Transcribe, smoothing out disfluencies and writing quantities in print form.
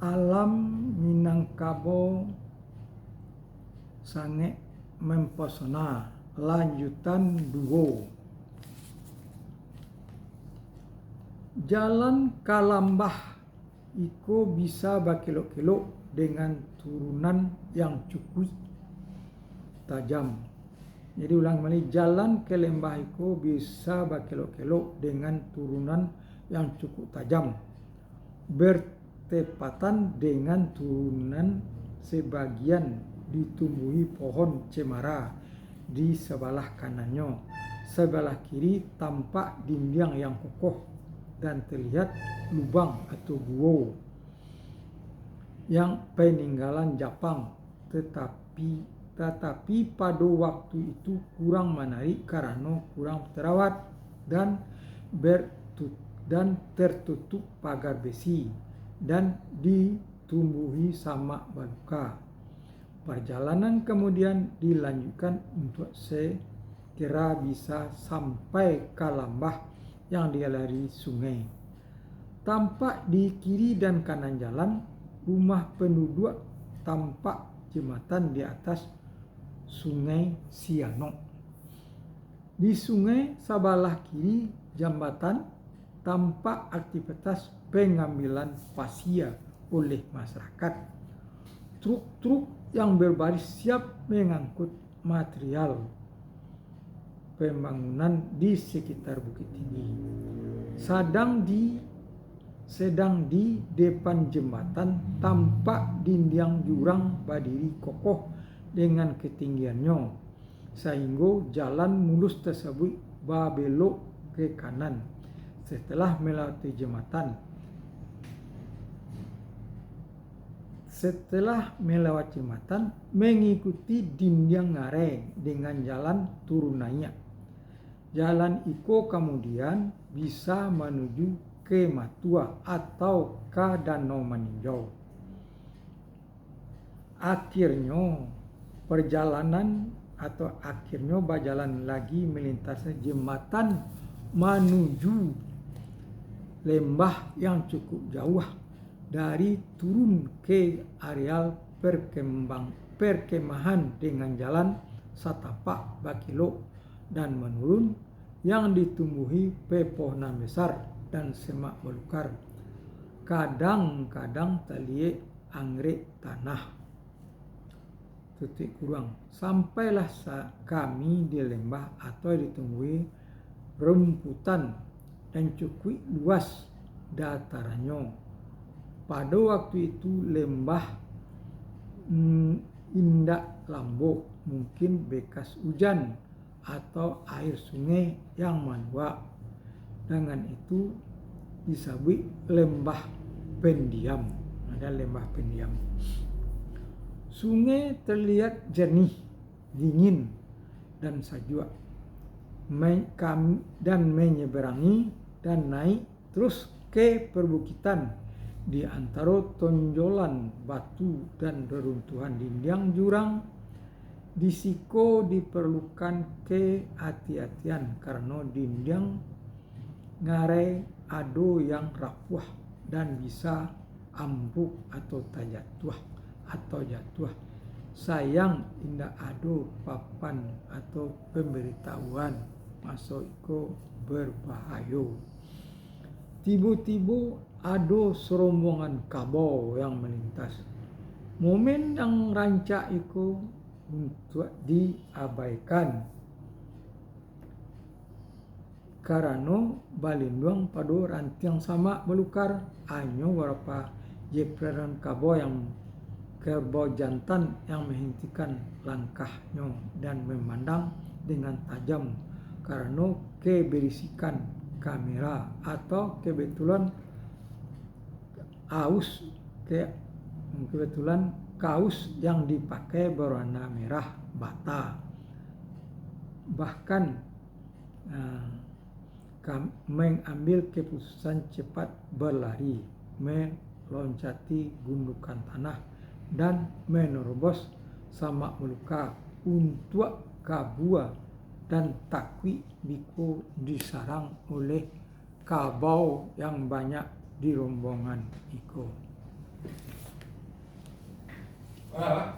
Alam Minangkabau sange mempesona. Lanjutan 2. Jalan Kalambah iko bisa bakilok-kilok dengan turunan yang cukup tajam. Jadi ulang kembali, jalan ke lembah iko bisa bakilok-kilok dengan turunan yang cukup tajam, bertepatan dengan turunan sebagian ditumbuhi pohon cemara di sebelah kanannya. Sebelah kiri tampak dinding yang kokoh dan terlihat lubang atau gua yang peninggalan Jepang, tetapi pada waktu itu kurang menarik karena kurang terawat dan tertutup pagar besi dan ditumbuhi sama baluka. Perjalanan kemudian dilanjutkan untuk sekira bisa sampai Kalambah yang dialiri sungai. Tampak di kiri dan kanan jalan rumah penduduk, tampak jembatan di atas sungai Siano. Di sungai sebelah kiri jembatan tampak aktivitas pengambilan pasir oleh masyarakat. Truk-truk yang berbaris siap mengangkut material pembangunan di sekitar Bukit Tinggi. Sedang di depan jembatan tampak dinding jurang berdiri kokoh dengan ketinggiannya, sehingga jalan mulus tersebut berbelok ke kanan. Setelah melewati jembatan, mengikuti dinding ngarai dengan jalan turunannya. Jalan itu kemudian bisa menuju ke Matua atau ke Danau Meninjau. Akhirnya berjalan lagi melintasi jembatan menuju lembah yang cukup jauh dari turun ke areal perkemahan dengan jalan setapak bakilok dan menurun yang ditumbuhi pepohonan besar dan semak belukar. Kadang-kadang terlihat anggrek tanah. Sampailah kami di lembah atau ditumbuhi rumputan dan cukup luas datarannya. Pada waktu itu lembah indak lambok, mungkin bekas hujan atau air sungai yang meluap. Dengan itu disebut lembah pendiam. Ada lembah pendiam. Sungai terlihat jernih, dingin dan sejuk, dan menyeberangi dan naik terus ke perbukitan di antara tonjolan batu dan reruntuhan dinding jurang. Disiko diperlukan kehati-hatian karena dinding ngarai ado yang rapuh dan bisa ambruk atau jatuh. Sayang indah ado papan atau pemberitahuan masuk iko berbahaya. Tiba-tiba ada serombongan kabau yang melintas. Momen yang rancak itu untuk diabaikan karena balindung pada ranting sama belukar. Hanya beberapa jepretan kabau jantan yang menghentikan langkahnya dan memandang dengan tajam karena keberisikan kamera atau kebetulan kaos yang dipakai berwarna merah bata. Bahkan mengambil keputusan cepat berlari, meloncati gundukan tanah dan menerobos sama meluka untuk kabua dan takwi biku disarang oleh kabau yang banyak di rombongan itu. Kenapa?